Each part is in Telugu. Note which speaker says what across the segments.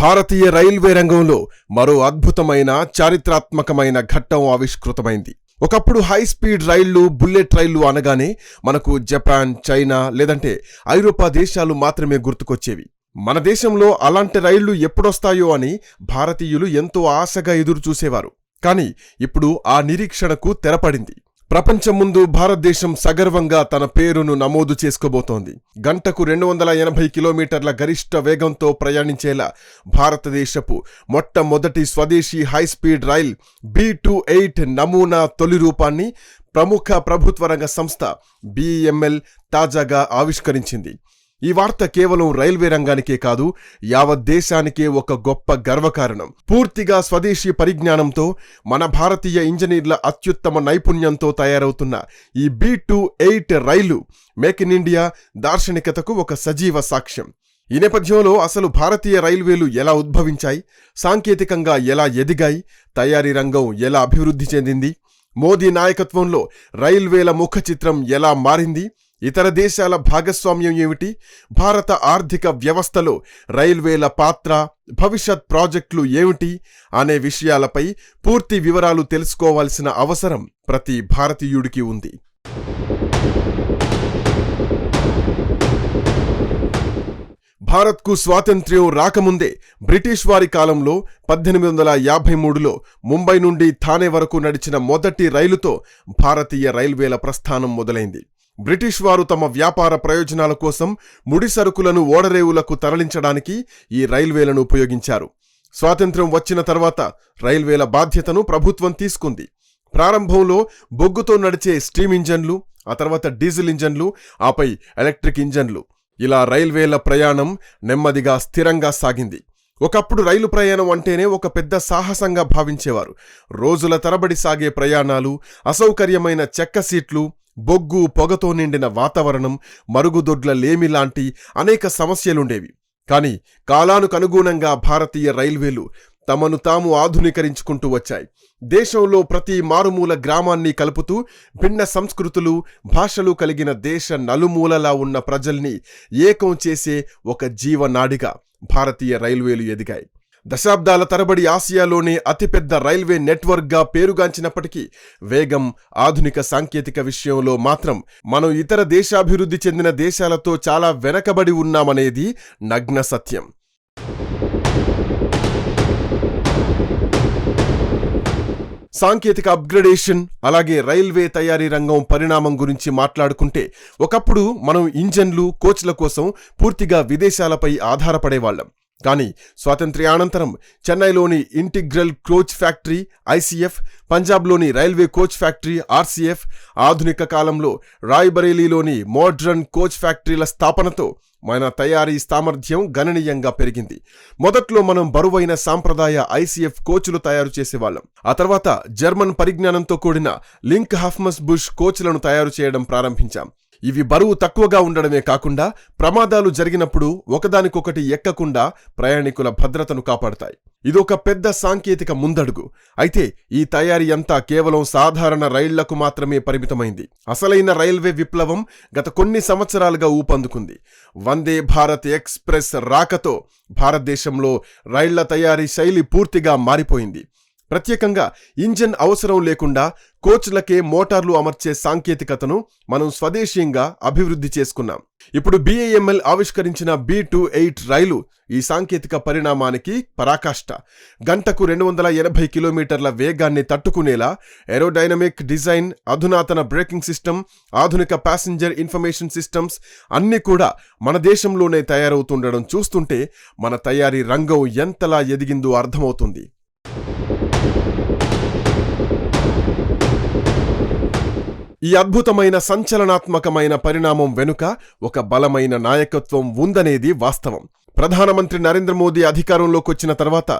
Speaker 1: భారతీయ రైల్వే రంగంలో మరో అద్భుతమైన చారిత్రాత్మకమైన ఘట్టం ఆవిష్కృతమైంది. ఒకప్పుడు హై స్పీడ్ రైళ్లు, బుల్లెట్ రైళ్లు అనగానే మనకు జపాన్, చైనా లేదంటే ఐరోపా దేశాలు మాత్రమే గుర్తుకొచ్చేవి. మన దేశంలో అలాంటి రైళ్లు ఎప్పుడొస్తాయో అని భారతీయులు ఎంతో ఆశగా ఎదురుచూసేవారు. కానీ ఇప్పుడు ఆ నిరీక్షణకు తెరపడింది. ప్రపంచం ముందు భారతదేశం సగర్వంగా తన పేరును నమోదు చేసుకోబోతోంది. గంటకు 280 కిలోమీటర్ల గరిష్ట వేగంతో ప్రయాణించేలా భారతదేశపు మొట్టమొదటి స్వదేశీ హైస్పీడ్ రైల్ B28 నమూనా తొలి రూపాన్ని ప్రముఖ ప్రభుత్వ రంగ సంస్థ BEML తాజాగా ఆవిష్కరించింది. ఈ వార్త కేవలం రైల్వే రంగానికే కాదు, యావత్ దేశానికే ఒక గొప్ప గర్వకారణం. పూర్తిగా స్వదేశీ పరిజ్ఞానంతో, మన భారతీయ ఇంజనీర్ల అత్యుత్తమ నైపుణ్యంతో తయారవుతున్న ఈ B28 రైలు మేక్ ఇన్ ఇండియా దార్శనికతకు ఒక సజీవ సాక్ష్యం. ఈ నేపథ్యంలో అసలు భారతీయ రైల్వేలు ఎలా ఉద్భవించాయి, సాంకేతికంగా ఎలా ఎదిగాయి, తయారీ రంగం ఎలా అభివృద్ధి చెందింది, మోదీ నాయకత్వంలో రైల్వేల ముఖ చిత్రం ఎలా మారింది, ఇతర దేశాల భాగస్వామ్యం ఏమిటి, భారత ఆర్థిక వ్యవస్థలో రైల్వేల పాత్ర, భవిష్యత్ ప్రాజెక్టులు ఏమిటి అనే విషయాలపై పూర్తి వివరాలు తెలుసుకోవాల్సిన అవసరం ప్రతి భారతీయుడికి ఉంది. భారత్కు స్వాతంత్ర్యం రాకముందే బ్రిటిష్ వారి కాలంలో 1853లో ముంబై నుండి థానే వరకు నడిచిన మొదటి రైలుతో భారతీయ రైల్వేల ప్రస్థానం మొదలైంది. బ్రిటిష్ వారు తమ వ్యాపార ప్రయోజనాల కోసం ముడి సరుకులను ఓడరేవులకు తరలించడానికి ఈ రైల్వేలను ఉపయోగించారు. స్వాతంత్ర్యం వచ్చిన తర్వాత రైల్వేల బాధ్యతను ప్రభుత్వం తీసుకుంది. ప్రారంభంలో బొగ్గుతో నడిచే స్టీమ్ ఇంజన్లు, ఆ తర్వాత డీజిల్ ఇంజన్లు, ఆపై ఎలక్ట్రిక్ ఇంజన్లు, ఇలా రైల్వేల ప్రయాణం నెమ్మదిగా స్థిరంగా సాగింది. ఒకప్పుడు రైలు ప్రయాణం అంటేనే ఒక పెద్ద సాహసంగా భావించేవారు. రోజుల తరబడి సాగే ప్రయాణాలు, అసౌకర్యమైన చెక్క సీట్లు, బొగ్గు పొగతో నిండిన వాతావరణం, మరుగుదొడ్ల లేమి లాంటి అనేక సమస్యలుండేవి. కానీ కాలానుకనుగుణంగా భారతీయ రైల్వేలు తమను తాము ఆధునీకరించుకుంటూ వచ్చాయి. దేశంలో ప్రతి మారుమూల గ్రామాన్ని కలుపుతూ భిన్న సంస్కృతులు, భాషలు కలిగిన దేశ నలుమూలలా ఉన్న ప్రజల్ని ఏకం చేసే ఒక జీవనాడిగా భారతీయ రైల్వేలు ఎదిగాయి. దశాబ్దాల తరబడి ఆసియాలోనే అతిపెద్ద రైల్వే నెట్వర్క్గా పేరుగాంచినప్పటికీ వేగం, ఆధునిక సాంకేతిక విషయంలో మాత్రం మనం ఇతర దేశాభివృద్ధి చెందిన దేశాలతో చాలా వెనకబడి ఉన్నామనేది నగ్న సత్యం. సాంకేతిక అప్గ్రేడేషన్, అలాగే రైల్వే తయారీ రంగం పరిణామం గురించి మాట్లాడుకుంటే ఒకప్పుడు మనం ఇంజన్లు, కోచ్ల కోసం పూర్తిగా విదేశాలపై ఆధారపడేవాళ్లం. కానీ స్వాతంత్ర్యానంతరం చెన్నైలోని ఇంటిగ్రల్ కోచ్ ఫ్యాక్టరీ ICF, పంజాబ్లోని రైల్వే కోచ్ ఫ్యాక్టరీ RCF, ఆధునిక కాలంలో రాయ్బరేలీలోని మోడ్రన్ కోచ్ ఫ్యాక్టరీల స్థాపనతో మన తయారీ సామర్థ్యం గణనీయంగా పెరిగింది. మొదట్లో మనం బరువైన సాంప్రదాయ ICF కోచ్లు తయారు చేసేవాళ్ళం. ఆ తర్వాత జర్మన్ పరిజ్ఞానంతో కూడిన లింక్ హాఫ్మస్ బుష్ కోచ్లను తయారు చేయడం ప్రారంభించాం. ఇవి బరువు తక్కువగా ఉండడమే కాకుండా ప్రమాదాలు జరిగినప్పుడు ఒకదానికొకటి ఎక్కకుండా ప్రయాణికుల భద్రతను కాపాడతాయి. ఇదొక పెద్ద సాంకేతిక ముందడుగు. అయితే ఈ తయారీ అంతా కేవలం సాధారణ రైళ్లకు మాత్రమే పరిమితమైంది. అసలైన రైల్వే విప్లవం గత కొన్ని సంవత్సరాలుగా ఊపందుకుంది. వందే భారత్ ఎక్స్ప్రెస్ రాకతో భారతదేశంలో రైళ్ల తయారీ శైలి పూర్తిగా మారిపోయింది. ప్రత్యేకంగా ఇంజన్ అవసరం లేకుండా కోచ్లకే మోటార్లు అమర్చే సాంకేతికతను మనం స్వదేశీయంగా అభివృద్ధి చేసుకున్నాం. ఇప్పుడు BEML ఆవిష్కరించిన B28 రైలు ఈ సాంకేతిక పరిణామానికి పరాకాష్ట. గంటకు 280 కిలోమీటర్ల వేగాన్ని తట్టుకునేలా ఏరోడైనమిక్ డిజైన్, అధునాతన బ్రేకింగ్ సిస్టమ్, ఆధునిక ప్యాసింజర్ ఇన్ఫర్మేషన్ సిస్టమ్స్ అన్నీ కూడా మన దేశంలోనే తయారవుతుండడం చూస్తుంటే మన తయారీ రంగం ఎంతలా ఎదిగిందో అర్థమవుతుంది. ఈ అద్భుతమైన సంచలనాత్మకమైన పరిణామం వెనుక ఒక బలమైన నాయకత్వం ఉందనేది వాస్తవం. ప్రధానమంత్రి నరేంద్ర మోదీ అధికారంలోకొచ్చిన తర్వాత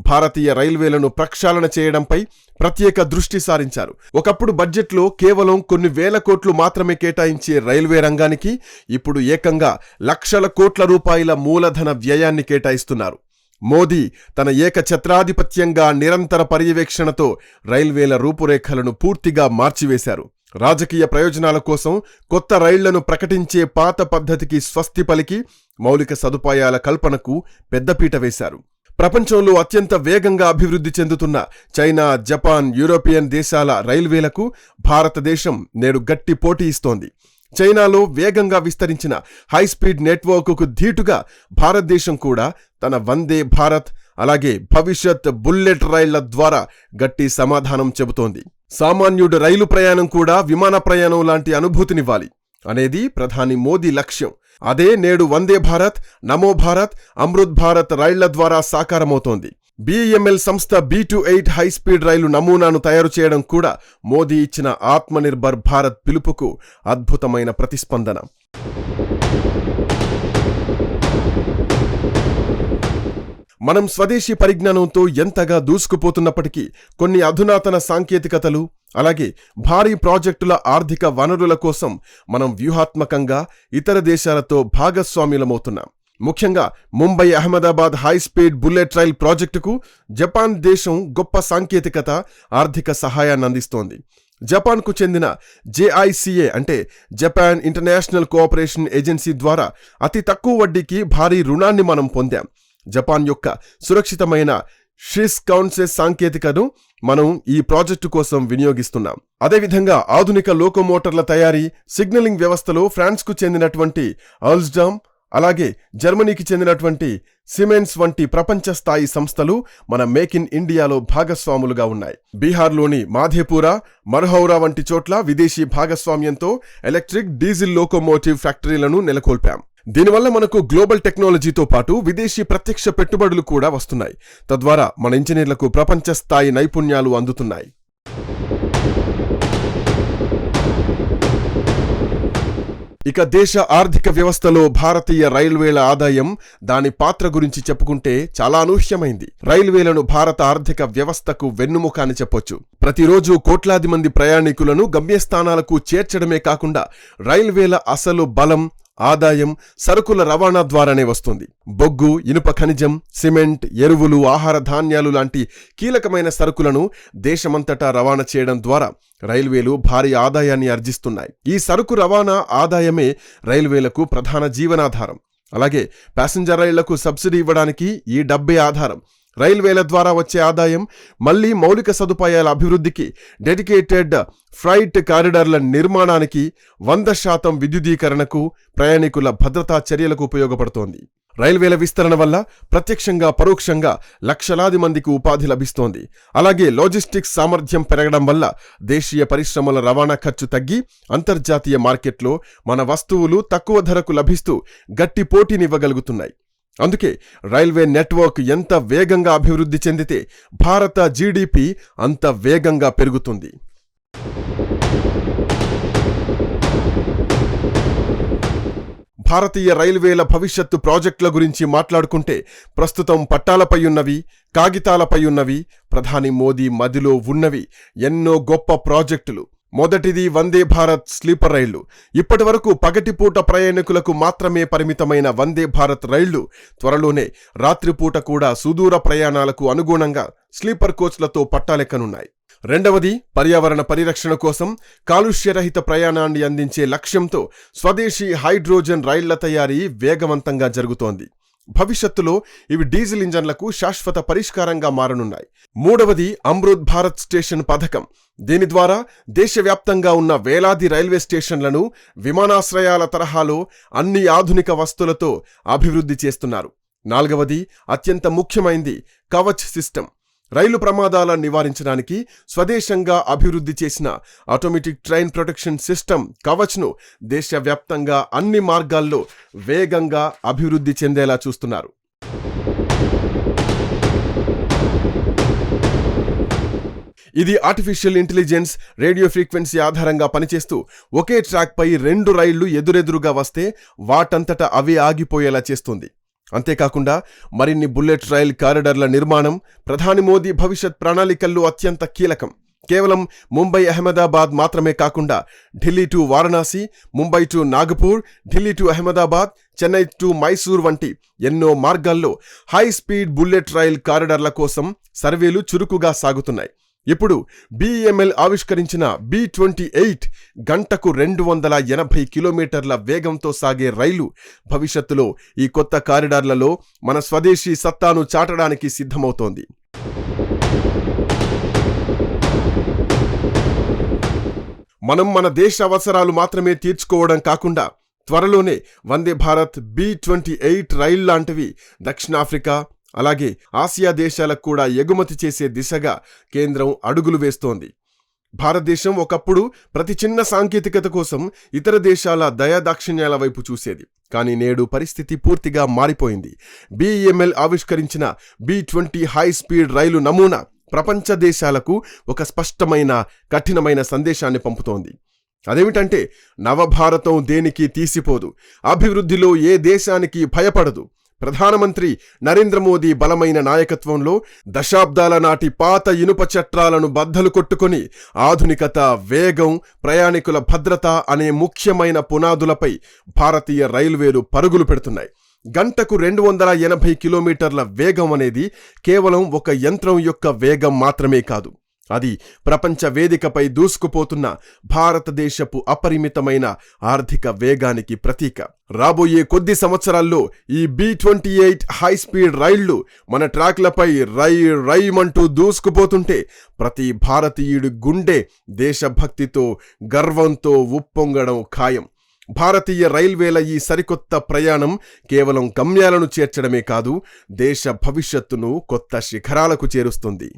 Speaker 1: భారతీయ రైల్వేలను ప్రక్షాళన చేయడంపై ప్రత్యేక దృష్టి సారించారు. ఒకప్పుడు బడ్జెట్లో కేవలం కొన్ని వేల కోట్లు మాత్రమే కేటాయించే రైల్వే రంగానికి ఇప్పుడు ఏకంగా లక్షల కోట్ల రూపాయల మూలధన వ్యయాన్ని కేటాయిస్తున్నారు. మోదీ తన ఏకఛత్రాధిపత్యంగా నిరంతర పర్యవేక్షణతో రైల్వేల రూపురేఖలను పూర్తిగా మార్చివేశారు. రాజకీయ ప్రయోజనాల కోసం కొత్త రైళ్లను ప్రకటించే పాత పద్ధతికి స్వస్తి పలికి మౌలిక సదుపాయాల కల్పనకు పెద్దపీట వేశారు. ప్రపంచంలో అత్యంత వేగంగా అభివృద్ధి చెందుతున్న చైనా, జపాన్, యూరోపియన్ దేశాల రైల్వేలకు భారతదేశం నేడు గట్టి పోటీ ఇస్తోంది. చైనాలో వేగంగా విస్తరించిన హైస్పీడ్ నెట్వర్క్కు ధీటుగా భారతదేశం కూడా తన వందే భారత్ అలాగే భవిష్యత్ బుల్లెట్ రైళ్ల ద్వారా గట్టి సమాధానం చెబుతోంది. సామాన్యుడు రైలు ప్రయాణం కూడా విమాన ప్రయాణం లాంటి అనుభూతినివ్వాలి అనేది ప్రధాని మోదీ లక్ష్యం. అదే నేడు వందే భారత్, నమో భారత్, అమృత్ భారత్ రైళ్ల ద్వారా సాకారమవుతోంది. BEML సంస్థ B28 హైస్పీడ్ రైలు నమూనాను తయారు చేయడం కూడా మోదీ ఇచ్చిన ఆత్మనిర్భర్ భారత్ పిలుపుకు అద్భుతమైన ప్రతిస్పందన. మనం స్వదేశీ పరిజ్ఞానంతో ఎంతగా దూసుకుపోతున్నప్పటికీ కొన్ని అధునాతన సాంకేతికతలు అలాగే భారీ ప్రాజెక్టుల ఆర్థిక వనరుల కోసం మనం వ్యూహాత్మకంగా ఇతర దేశాలతో భాగస్వామ్యులమవుతున్నాం. ముఖ్యంగా Mumbai Ahmedabad high speed bullet rail ప్రాజెక్టుకు జపాన్ దేశం గొప్ప సాంకేతికత, ఆర్థిక సహాయాన్ని అందిస్తోంది. జపాన్కు చెందిన JICA అంటే జపాన్ ఇంటర్నేషనల్ కోఆపరేషన్ ఏజెన్సీ ద్వారా అతి తక్కువ వడ్డీకి భారీ రుణాన్ని మనం పొందాం. జపాన్ యొక్క సురక్షితమైన షిస్ కౌన్సెస్ సాంకేతికను మనం ఈ ప్రాజెక్టు కోసం వినియోగిస్తున్నాం. అదేవిధంగా ఆధునిక లోకోమోటార్ల తయారీ, సిగ్నలింగ్ వ్యవస్థలో ఫ్రాన్స్కు చెందినటువంటి అల్స్డామ్ అలాగే జర్మనీకి చెందినటువంటి సిమెన్స్ వంటి ప్రపంచ స్థాయి సంస్థలు మన మేక్ ఇన్ ఇండియాలో భాగస్వాములుగా ఉన్నాయి. బీహార్లోని మాధేపురా, మర్హౌరా వంటి చోట్ల విదేశీ భాగస్వామ్యంతో ఎలక్ట్రిక్, డీజిల్ లోకోమోటివ్ ఫ్యాక్టరీలను నెలకొల్పాం. దీనివల్ల మనకు గ్లోబల్ టెక్నాలజీతో పాటు విదేశీ ప్రత్యక్ష పెట్టుబడులు కూడా వస్తున్నాయి. తద్వారా మన ఇంజనీర్లకు ప్రపంచ స్థాయి నైపుణ్యాలు అందుతున్నాయి. ఇక దేశ ఆర్థిక వ్యవస్థలో భారతీయ రైల్వేల ఆదాయం, దాని పాత్ర గురించి చెప్పుకుంటే చాలా అనూహ్యమైంది. రైల్వేలను భారత ఆర్థిక వ్యవస్థకు వెన్నుముక అని చెప్పొచ్చు. ప్రతిరోజు కోట్లాది మంది ప్రయాణికులను గమ్యస్థానాలకు చేర్చడమే కాకుండా రైల్వేల అసలు బలం, ఆదాయం సరుకుల రవాణా ద్వారానే వస్తుంది. బొగ్గు, ఇనుప ఖనిజం, సిమెంట్, ఎరువులు, ఆహార ధాన్యాలు లాంటి కీలకమైన సరుకులను దేశమంతటా రవాణా చేయడం ద్వారా రైల్వేలు భారీ ఆదాయాన్ని ఆర్జిస్తున్నాయి. ఈ సరుకు రవాణా ఆదాయమే రైల్వేలకు ప్రధాన జీవనాధారం. అలాగే ప్యాసింజర్ రైళ్లకు సబ్సిడీ ఇవ్వడానికి ఈ డబ్బే ఆధారం. రైల్వేల ద్వారా వచ్చే ఆదాయం మళ్లీ మౌలిక సదుపాయాల అభివృద్ధికి, డెడికేటెడ్ ఫ్రైట్ కారిడార్ల నిర్మాణానికి, 100% విద్యుదీకరణకు, ప్రయాణికుల భద్రతా చర్యలకు ఉపయోగపడుతోంది. రైల్వేల విస్తరణ వల్ల ప్రత్యక్షంగా పరోక్షంగా లక్షలాది మందికి ఉపాధి లభిస్తోంది. అలాగే లాజిస్టిక్స్ సామర్థ్యం పెరగడం వల్ల దేశీయ పరిశ్రమల రవాణా ఖర్చు తగ్గి అంతర్జాతీయ మార్కెట్లో మన వస్తువులు తక్కువ ధరకు లభిస్తూ గట్టి పోటీనివ్వగలుగుతున్నాయి. అందుకే రైల్వే నెట్వర్క్ ఎంత వేగంగా అభివృద్ధి చెందితే భారత GDP అంత వేగంగా పెరుగుతుంది. భారతీయ రైల్వేల భవిష్యత్తు ప్రాజెక్టుల గురించి మాట్లాడుకుంటే ప్రస్తుతం పట్టాలపై ఉన్నవి, కాగితాలపై ఉన్నవి, ప్రధాని మోదీ మదిలో ఉన్నవి ఎన్నో గొప్ప ప్రాజెక్టులు. మొదటిది వందే భారత్ స్లీపర్ రైళ్లు. ఇప్పటి వరకు పగటిపూట ప్రయాణికులకు మాత్రమే పరిమితమైన వందే భారత్ రైళ్లు త్వరలోనే రాత్రిపూట కూడా సుదూర ప్రయాణాలకు అనుగుణంగా స్లీపర్ కోచ్లతో పట్టాలెక్కనున్నాయి. రెండవది పర్యావరణ పరిరక్షణ కోసం కాలుష్యరహిత ప్రయాణాన్ని అందించే లక్ష్యంతో స్వదేశీ హైడ్రోజన్ రైళ్ల తయారీ వేగవంతంగా జరుగుతోంది. భవిష్యత్తులో ఇవి డీజిల్ ఇంజన్లకు శాశ్వత పరిష్కారంగా మారనున్నాయి. మూడవది అమృత్ భారత్ స్టేషన్ పథకం. దీని ద్వారా దేశవ్యాప్తంగా ఉన్న వేలాది రైల్వే స్టేషన్లను విమానాశ్రయాల తరహాలో అన్ని ఆధునిక వస్తువులతో అభివృద్ధి చేస్తున్నారు. నాలుగవది అత్యంత ముఖ్యమైంది కవచ్ సిస్టమ్. రైలు ప్రమాదాలను నివారించడానికి స్వదేశంగా అభివృద్ధి చేసిన ఆటోమేటిక్ ట్రైన్ ప్రొటెక్షన్ సిస్టమ్ కవచ్ను దేశవ్యాప్తంగా అన్ని మార్గాల్లో వేగంగా అభివృద్ధి చెందేలా చూస్తున్నారు. ఇది ఆర్టిఫిషియల్ ఇంటెలిజెన్స్, రేడియో ఫ్రీక్వెన్సీ ఆధారంగా పనిచేస్తూ ఒకే ట్రాక్పై 2 రైళ్లు ఎదురెదురుగా వస్తే వాటంతటా అవే ఆగిపోయేలా చేస్తుంది. అంతేకాకుండా మరిన్ని బుల్లెట్ రైల్ కారిడార్ల నిర్మాణం ప్రధాని మోదీ భవిష్యత్ ప్రణాళికల్లో అత్యంత కీలకం. కేవలం ముంబై అహ్మదాబాద్ మాత్రమే కాకుండా Delhi to Varanasi, Mumbai to Nagpur, Delhi to Ahmedabad, Chennai to Mysore వంటి ఎన్నో మార్గాల్లో హై స్పీడ్ బుల్లెట్ రైల్ కారిడార్ల కోసం సర్వేలు చురుకుగా సాగుతున్నాయి. ఇప్పుడు BEML ఆవిష్కరించిన B-28 గంటకు 280 కిలోమీటర్ల వేగంతో సాగే రైలు భవిష్యత్తులో ఈ కొత్త కారిడార్లలో మన స్వదేశీ సత్తాను చాటడానికి సిద్ధమవుతోంది. మనం మన దేశ అవసరాలు మాత్రమే తీర్చుకోవడం కాకుండా త్వరలోనే వందే భారత్ B-28 రైలు లాంటివి దక్షిణాఫ్రికా అలాగే ఆసియా దేశాలకు కూడా ఎగుమతి చేసే దిశగా కేంద్రం అడుగులు వేస్తోంది. భారతదేశం ఒకప్పుడు ప్రతి చిన్న సాంకేతికత కోసం ఇతర దేశాల దయాదాక్షిణ్యాల వైపు చూసేది. కానీ నేడు పరిస్థితి పూర్తిగా మారిపోయింది. BEML ఆవిష్కరించిన B-20 హై స్పీడ్ రైలు నమూనా ప్రపంచ దేశాలకు ఒక స్పష్టమైన కఠినమైన సందేశాన్ని పంపుతోంది. అదేమిటంటే నవభారతం దేనికి తీసిపోదు, అభివృద్ధిలో ఏ దేశానికి భయపడదు. ప్రధానమంత్రి నరేంద్ర మోదీ బలమైన నాయకత్వంలో దశాబ్దాల నాటి పాత ఇనుప చట్రాలను బద్దలు కొట్టుకొని ఆధునికత, వేగం, ప్రయాణికుల భద్రత అనే ముఖ్యమైన పునాదులపై భారతీయ రైల్వేలు పరుగులు పెడుతున్నాయి. గంటకు 280 కిలోమీటర్ల వేగం అనేది కేవలం ఒక యంత్రం యొక్క వేగం మాత్రమే కాదు. అది ప్రపంచ వేదికపై దూసుకుపోతున్న భారతదేశపు అపరిమితమైన ఆర్థిక వేగానికి ప్రతీక. రాబోయే కొద్ది సంవత్సరాల్లో ఈ B-28 హై స్పీడ్ రైళ్లు మన ట్రాక్లపై రైమంటూ దూసుకుపోతుంటే ప్రతి భారతీయుడి గుండె దేశభక్తితో, గర్వంతో ఉప్పొంగడం ఖాయం. భారతీయ రైల్వేల ఈ సరికొత్త ప్రయాణం కేవలం గమ్యాలను చేర్చడమే కాదు, దేశ భవిష్యత్తును కొత్త శిఖరాలకు చేరుస్తుంది.